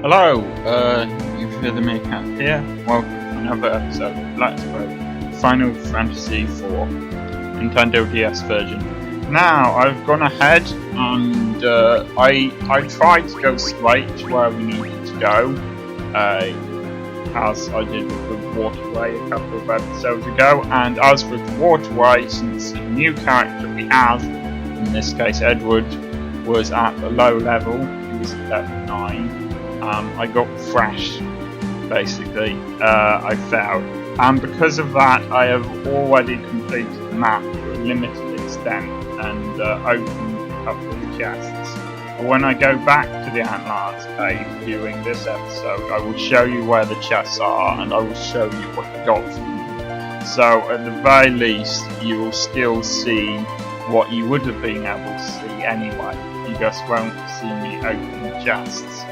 Hello, you've heard the Meerkat here. Welcome to another episode of Let's Play Final Fantasy IV Nintendo DS version. Now, I've gone ahead and I tried to go straight to where we needed to go, as I did with the Waterway a couple of episodes ago. And as with the Waterway, since the new character we have, in this case Edward, was at a low level, he was at level 9. I got thrashed, basically. I failed. And because of that, I have already completed the map to a limited extent and opened a couple of chests. But when I go back to the Antlers cave during this episode, I will show you where the chests are and I will show you what I got from them. So, at the very least, you will still see what you would have been able to see anyway. You just won't see me open the chests.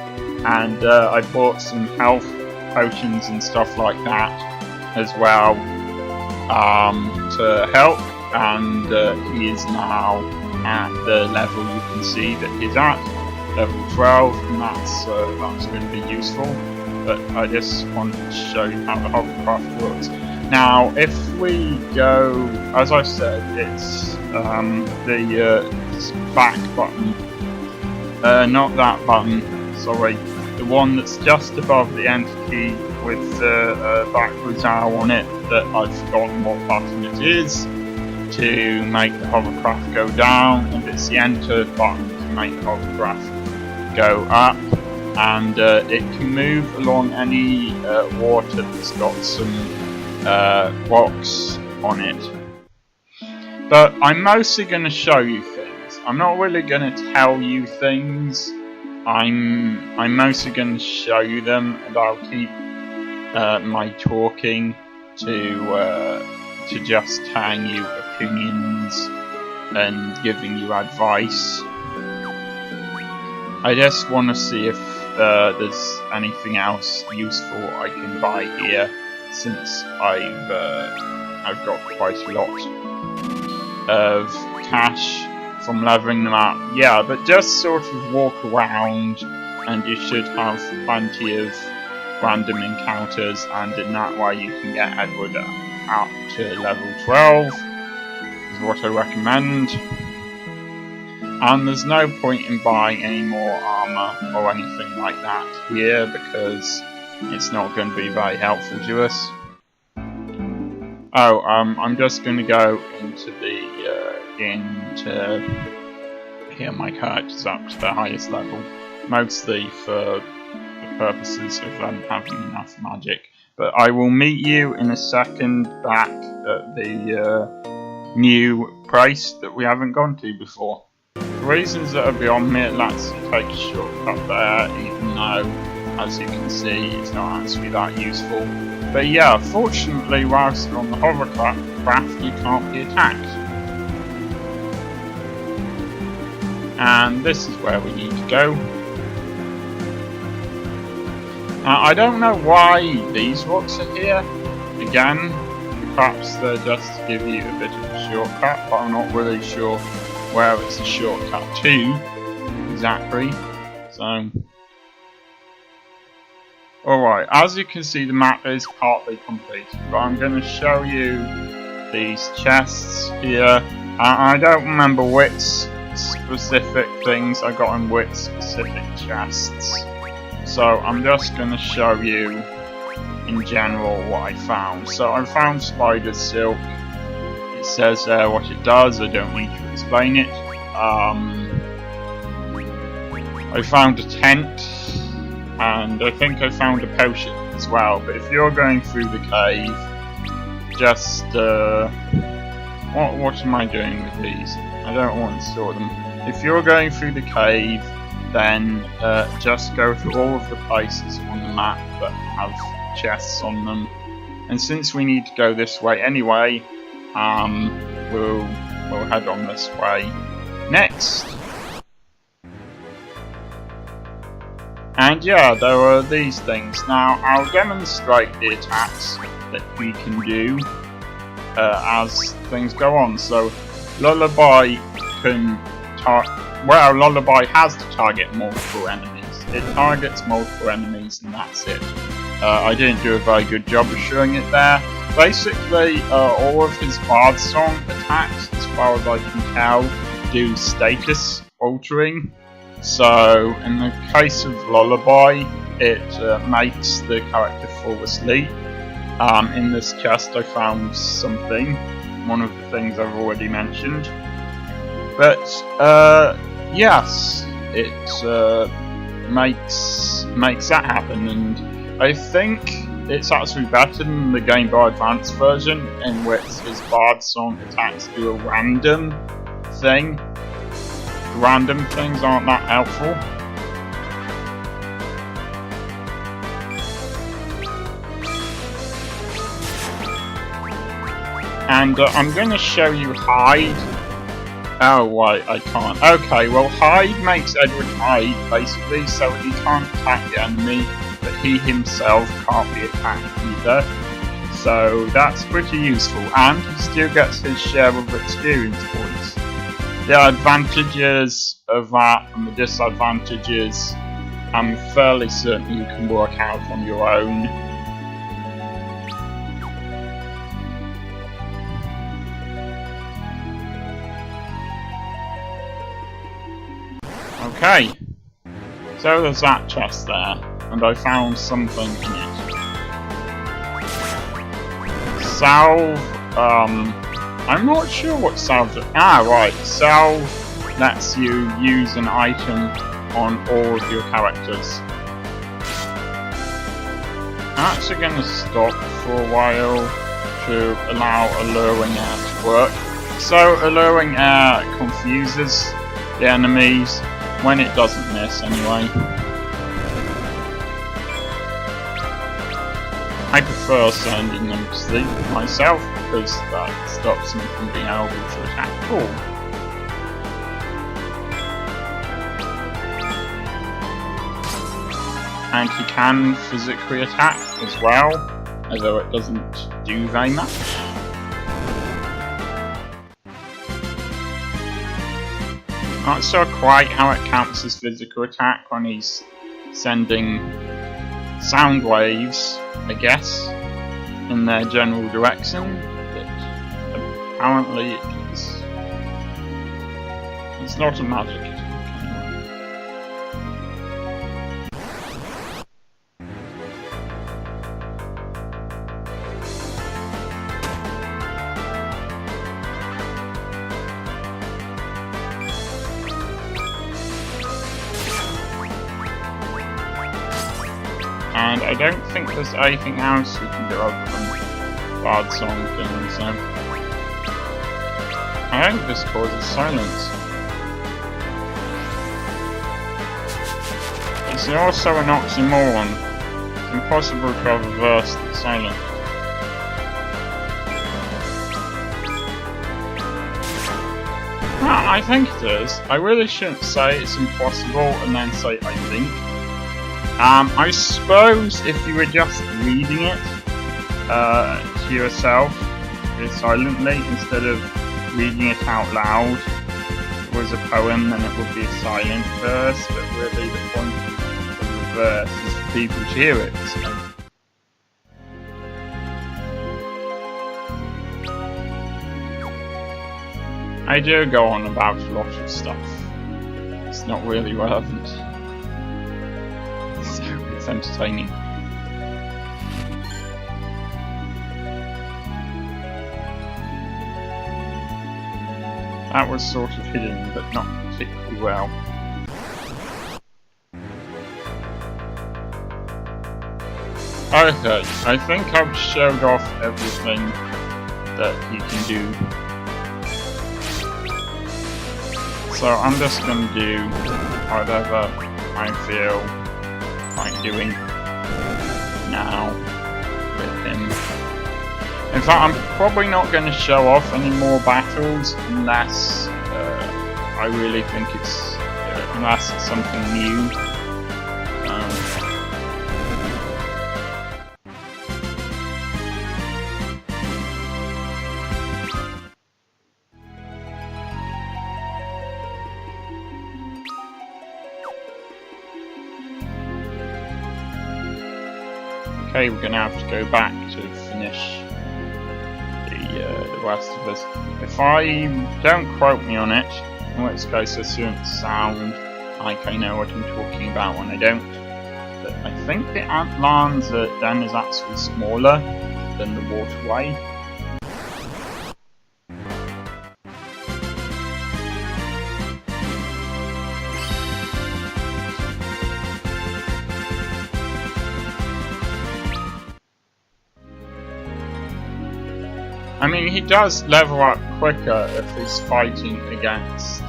And I bought some health potions and stuff like that as well to help, and he is now at the level you can see that he's at, level 12, and that's going to be useful. But I just wanted to show you how the hovercraft works. Now, if we go, as I said, it's the back button, not that button, sorry. The one that's just above the enter key with the backwards arrow on it, that I've forgotten what button it is, to make the hovercraft go down, and it's the enter button to make the hovercraft go up, and it can move along any water that's got some rocks on it. But I'm mostly going to show you things. I'm not really going to tell you things. I'm mostly going to show you them, and I'll keep my talking to just telling you opinions and giving you advice. I just want to see if there's anything else useful I can buy here, since I've got quite a lot of cash from leveling them up. Yeah, but just sort of walk around and you should have plenty of random encounters, and in that way you can get Edward up to level 12, is what I recommend. And there's no point in buying any more armour or anything like that here, because it's not going to be very helpful to us. Oh, I'm just going to go into the here my character's up to the highest level, mostly for the purposes of having enough magic. But I will meet you in a second back at the new place that we haven't gone to before. For reasons that are beyond me, let's take a shortcut there, even though, as you can see, it's not actually that useful. But yeah, fortunately, whilst you're on the hovercraft, you can't be attacked. And this is where we need to go. I don't know why these rocks are here. Again, perhaps they're just to give you a bit of a shortcut, but I'm not really sure where it's a shortcut to exactly. So, alright, as you can see, the map is partly completed, but I'm going to show you these chests here. I don't remember which specific things I got in which specific chests, so I'm just going to show you in general what I found. So I found spider silk. It says there what it does, I don't need to explain it. I found a tent, and I think I found a potion as well. But if you're going through the cave, just what am I doing with these? I don't want to store them. If you're going through the cave, then just go to all of the places on the map that have chests on them. And since we need to go this way anyway, we'll head on this way next. And yeah, there are these things. Now, I'll demonstrate the attacks that we can do as things go on. So, Lullaby can Lullaby has to target multiple enemies. it targets multiple enemies and that's it. I didn't do a very good job of showing it there. Basically, all of his Bard Song attacks, as far as I can tell, do status altering. So, in the case of Lullaby, it makes the character fall asleep. In this chest I found something, one of the things I've already mentioned. But, yes, it makes that happen, and I think it's actually better than the Game Boy Advance version, in which his Bard Song attacks do a random thing. Random things aren't that helpful. And I'm going to show you Hide. Oh, wait, I can't. Okay, well, Hide makes Edward hide, basically, so he can't attack the enemy, but he himself can't be attacked either. So that's pretty useful, and he still gets his share of experience points. The advantages of that and the disadvantages, I'm fairly certain you can work out on your own. Okay, so there's that chest there, and I found something in it. Salve, I'm not sure what salve... Ah, right, salve lets you use an item on all of your characters. I'm actually going to stop for a while to allow Alluring Air to work. So, Alluring Air confuses the enemies, when it doesn't miss anyway. I prefer sending them to sleep myself because that stops them from being able to attack at all. And he can physically attack as well, although it doesn't do very much. Not sure quite how it counts as physical attack when he's sending sound waves, I guess, in their general direction, but apparently it's not a magic attack. And I don't think there's anything else we can do other than Bard Song things, so... I think this causes silence. It's also an oxymoron. It's impossible to have reversed the silence. Well, I think it is. I really shouldn't say it's impossible and then say I think. I suppose if you were just reading it to yourself silently instead of reading it out loud, if it was a poem then it would be a silent verse, but really the point of the verse is for people to hear it. So. I do go on about a lot of stuff. It's not really relevant. It's entertaining. That was sort of hidden, but not particularly well. Okay, I think I've showed off everything that you can do. So I'm just going to do whatever I feel like doing now with him. In fact, I'm probably not going to show off any more battles unless I really think it's unless it's something new. Okay, we're gonna have to go back to finish the rest of this. If I don't quote me on it, in which case I shouldn't sound like I know what I'm talking about when I don't. But I think the Antlands then is actually smaller than the waterway. I mean, he does level up quicker if he's fighting against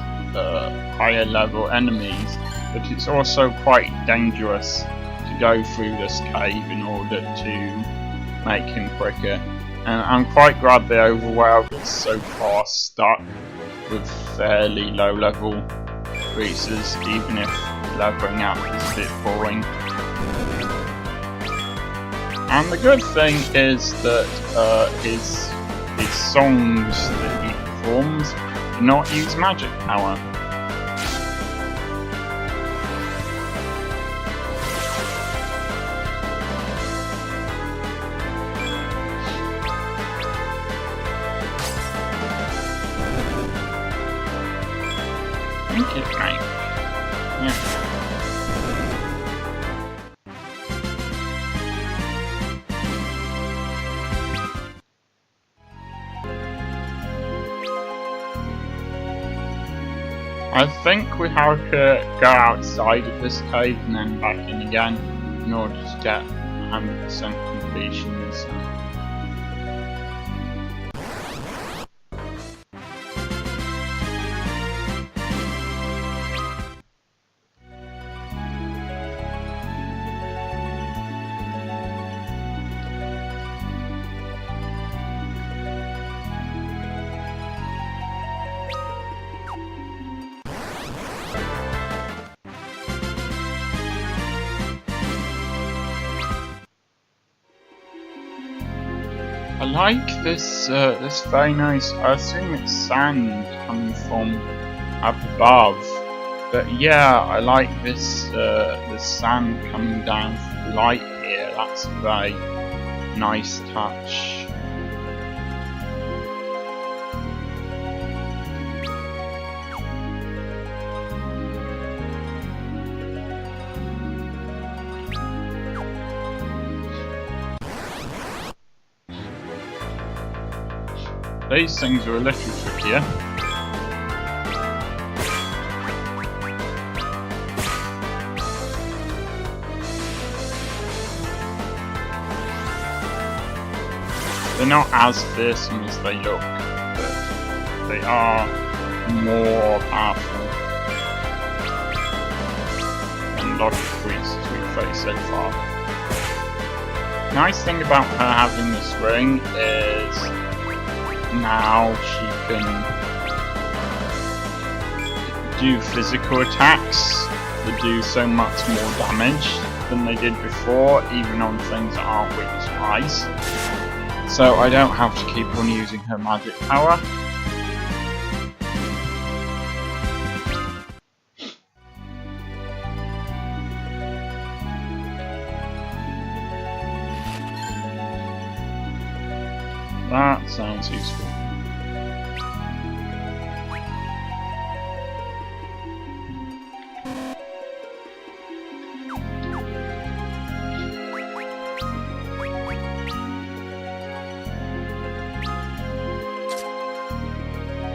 higher level enemies, but it's also quite dangerous to go through this cave in order to make him quicker. And I'm quite glad the overworld is so far stuck with fairly low level creatures, even if leveling up is a bit boring. And the good thing is that his songs that he performs do not use magic power. I think it might. Yeah. I think we have to go outside of this cave and then back in again in order to get 100% completion. So. I like this very nice, I assume it's sand coming from up above, but yeah, I like this sand coming down from the light here. That's a very nice touch. These things are a little trickier. They're not as fearsome as they look, but they are more powerful than a lot of creatures we've faced so far. The nice thing about her having this ring is now she can do physical attacks that do so much more damage than they did before, even on things that aren't weak to ice. So I don't have to keep on using her magic power. That sounds useful.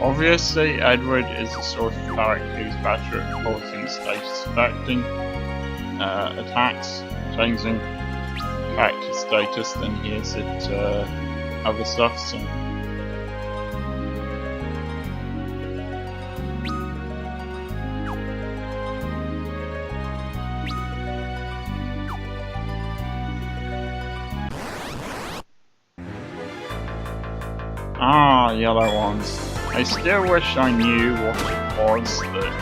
Obviously, Edward is the sort of character who's better at causing status affecting attacks, changing character status than he is at other stuff, so. Ah, yellow ones. I still wish I knew what it was that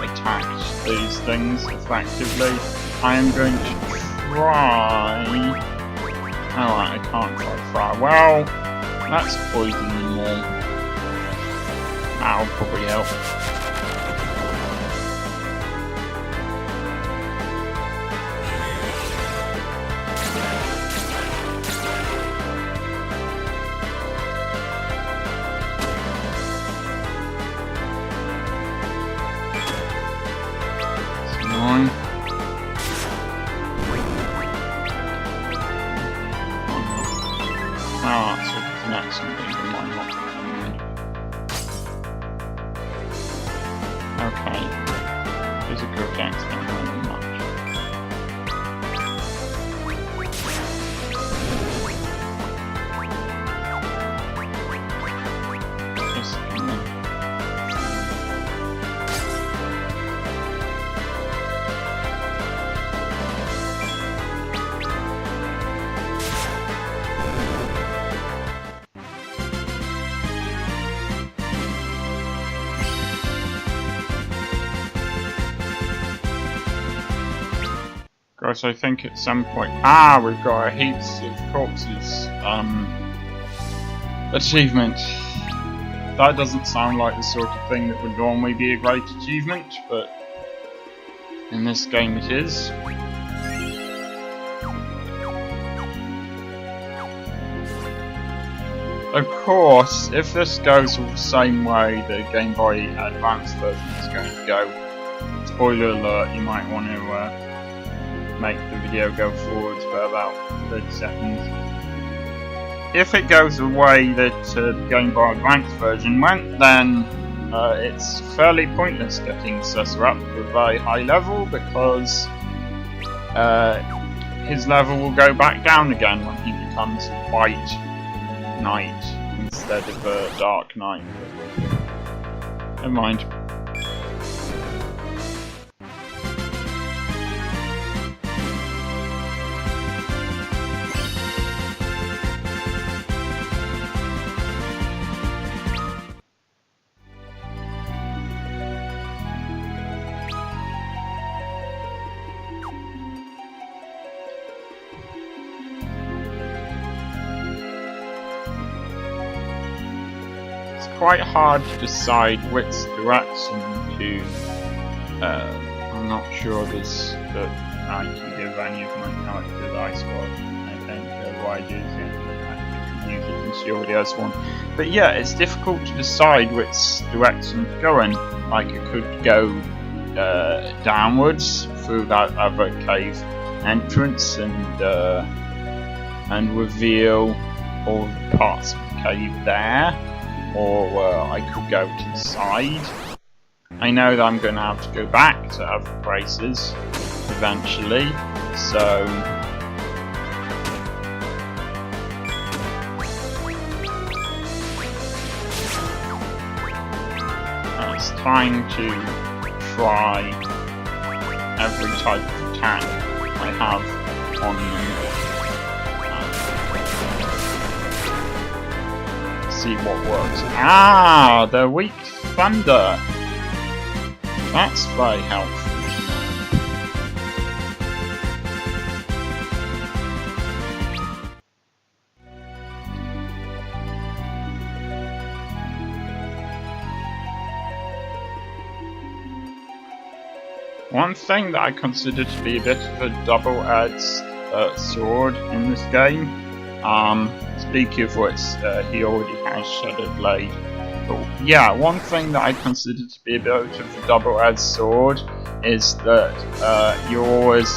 attacked these things effectively. I am going to try... Alright, I can't try fire. Well, let's poison them all. That'll probably help. don't really much. Just Guys, I think at some point... Ah, we've got a heaps of corpses achievement. That doesn't sound like the sort of thing that would normally be a great achievement, but in this game it is. Of course, if this goes the same way the Game Boy Advance version is going to go, spoiler alert, you might want to make the video go forwards for about 30 seconds. If it goes the way that the Game Boy Advance version went, then it's fairly pointless getting Cesar up to a very high level, because his level will go back down again when he becomes a white knight instead of a dark knight. Never mind. Quite hard to decide which direction to. I'm not sure that I can give any of my characters ice squad. I think why do you use it in Shield one? But yeah, it's difficult to decide which direction to go in. Like it could go downwards through that other cave entrance and reveal all the parts of the cave there. Or I could go to the side. I know that I'm going to have to go back to other places eventually, so it's time to try every type of attack I have on them. See what works. Ah, they're weak to thunder. That's very helpful. One thing that I consider to be a bit of a double-edged sword in this game. Speaking of which, he already has Shadow Blade. But yeah, one thing that I consider to be a bit of a double-edged sword is that you're always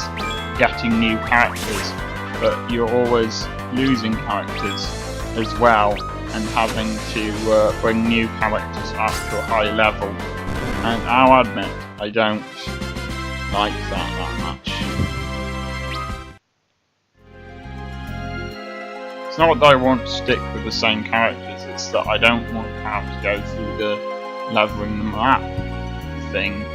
getting new characters, but you're always losing characters as well, and having to bring new characters up to a high level. And I'll admit, I don't like that much. It's not that I want to stick with the same characters, it's that I don't want to have to go through the leveling them up thing.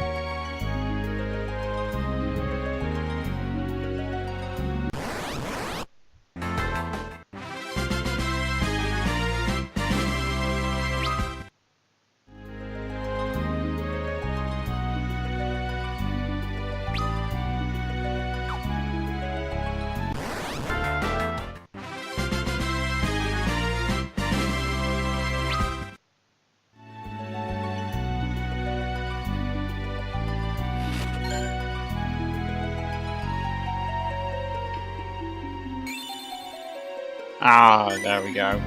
Ah, there we go.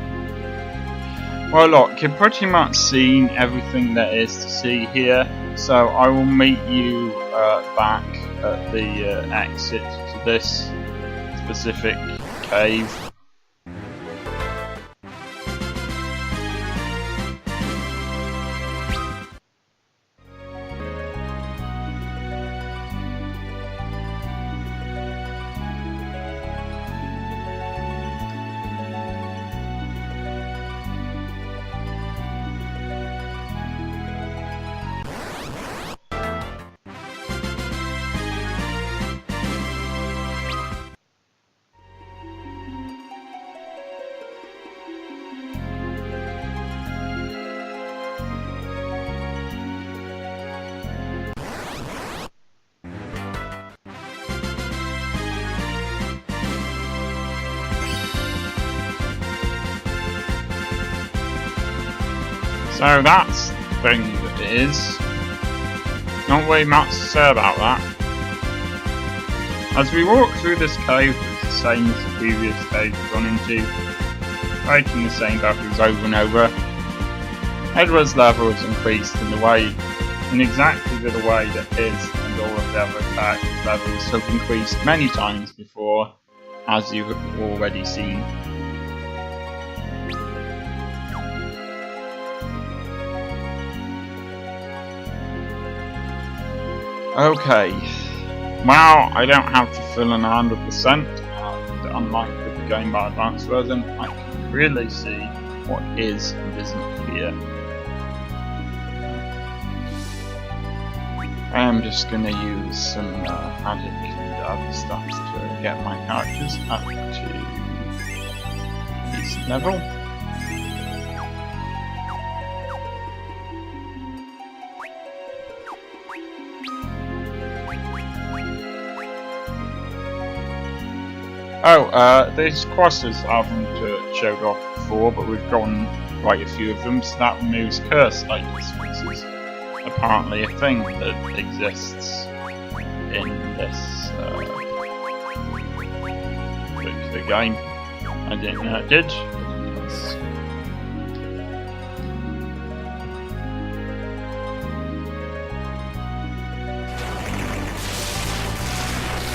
Well look, you've pretty much seen everything there is to see here, so I will meet you back at the exit to this specific cave. So that's the thing that it is. Not really much to say about that. As we walk through this cave, it's the same as the previous cave we've gone into, fighting the same battles over and over. Edward's level has increased in exactly the way that his and all of the other characters' levels have increased many times before, as you've already seen. Okay, well, I don't have to fill in 100%, and unlike with the Game Boy Advance version, I can really see what is and isn't here. I'm just going to use some magic and other stuff to get my characters up to a decent level. Oh, these crosses I haven't showed off before, but we've gotten quite a few of them, so that removes curse status, which is apparently a thing that exists in this particular game. I didn't know it did.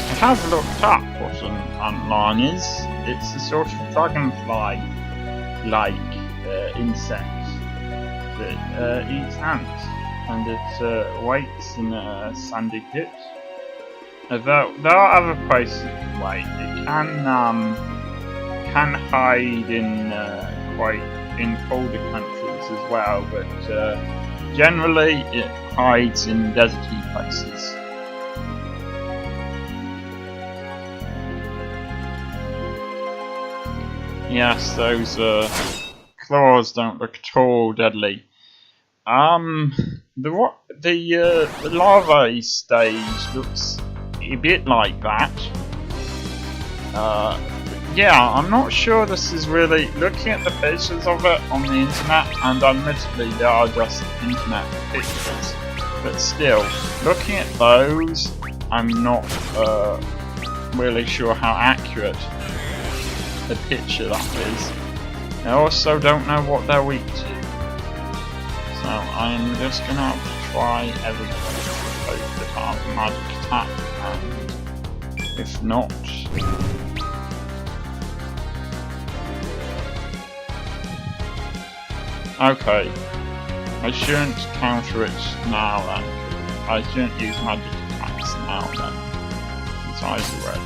I have looked up what an antlion is. It's a sort of dragonfly-like insect that eats ants, and it waits in a sandy pit. There are other places it can wait. It can hide in colder countries as well, but generally it hides in deserty places. Yes, those claws don't look at all deadly. The larvae stage looks a bit like that. Yeah, I'm not sure this is really looking at the pictures of it on the internet, and admittedly they are just internet pictures. But still, looking at those, I'm not really sure how accurate the picture that is. I also don't know what they're weak to. So I'm just gonna have to try everything both that have a magic attack, and if not, okay, I shouldn't counter it now then. I shouldn't use magic attacks now then. His eyes are red.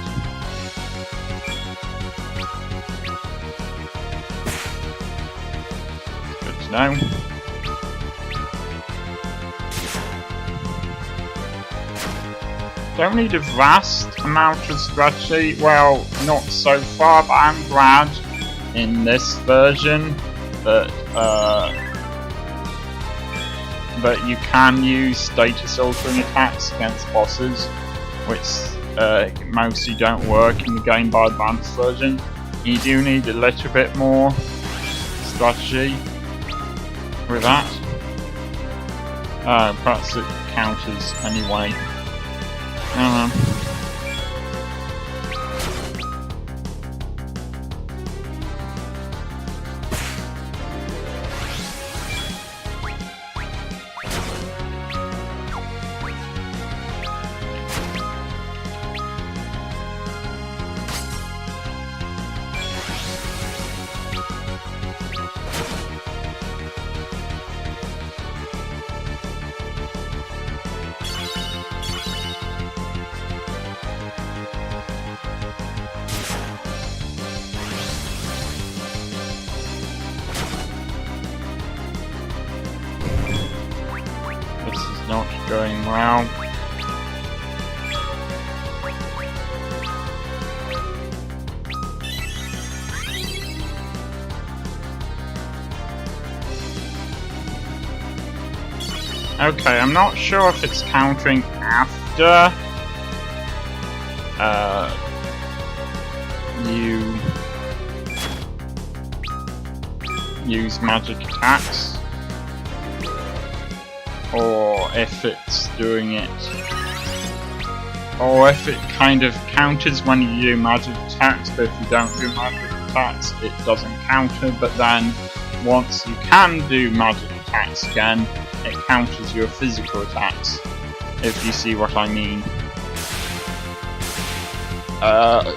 Good to know. Don't need a vast amount of strategy, well, not so far, but I'm glad in this version that you can use status altering attacks against bosses, which mostly don't work in the Game Boy Advance version. You do need a little bit more strategy with that. Perhaps it counters anyway. I don't know. Not going well. Okay, I'm not sure if it's countering after you use magic attacks. or if it's doing it, or if it kind of counters when you do magic attacks, but if you don't do magic attacks it doesn't counter, but then once you can do magic attacks again, it counters your physical attacks, if you see what I mean.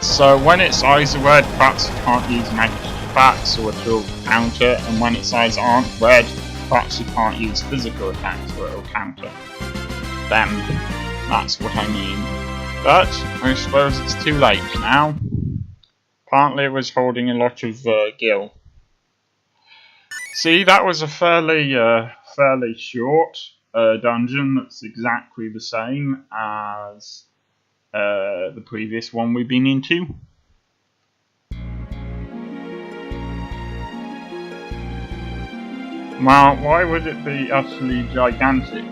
So when its eyes are red, perhaps you can't use magic attacks or it will counter, and when its eyes aren't red, perhaps you can't use physical attacks or it will counter them. That's what I mean. But I suppose it's too late now. Apparently it was holding a lot of gil. See, that was a fairly short dungeon that's exactly the same as the previous one we've been into. Well, why would it be utterly gigantic?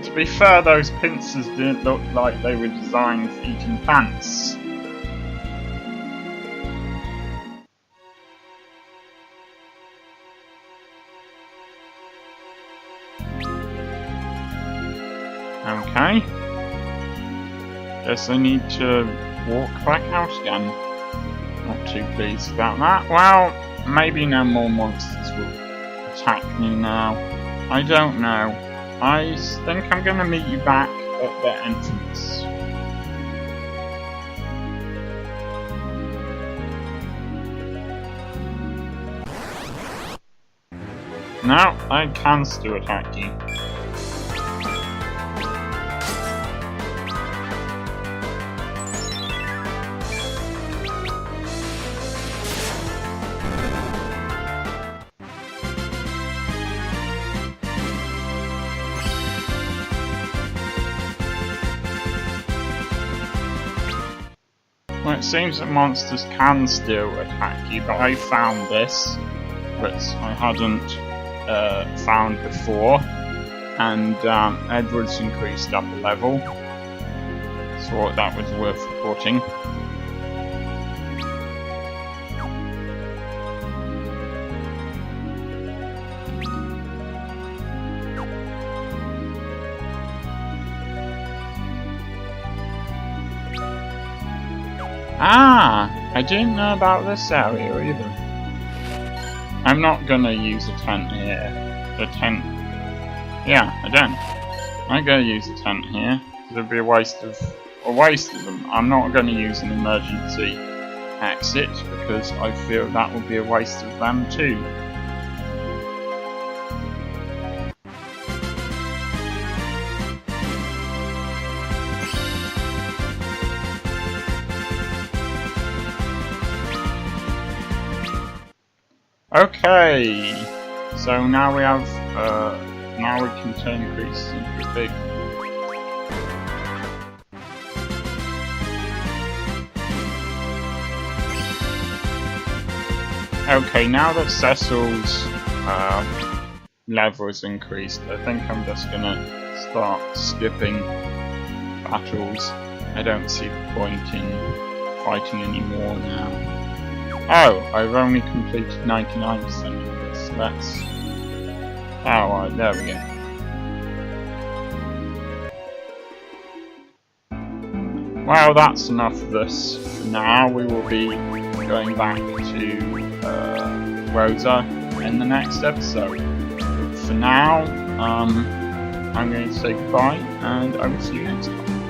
To be fair, those pincers didn't look like they were designed for eating plants. Okay. Guess I need to walk back out again. Not too pleased about that. Well, maybe no more monsters will attack me now. I don't know. I think I'm gonna meet you back at the entrance. Now I can still attack you. Well, it seems that monsters can still attack you, but I found this, which I hadn't found before, and Edward's increased up a level, so that was worth reporting. Ah, I didn't know about this area either. I'm not gonna use a tent here. The tent... Yeah, I don't. I'm gonna use a tent here. It'd be a waste of them. I'm not gonna use an emergency exit because I feel that would be a waste of them too. Okay, so now we have, now we can turn Greece into big. Okay, now that Cecil's level is increased, I think I'm just gonna start skipping battles. I don't see the point in fighting anymore now. Oh, I've only completed 99% of this. Let's... Oh, right, there we go. Well, that's enough of this for now. We will be going back to Rosa in the next episode. But for now, I'm going to say goodbye, and I will see you next time.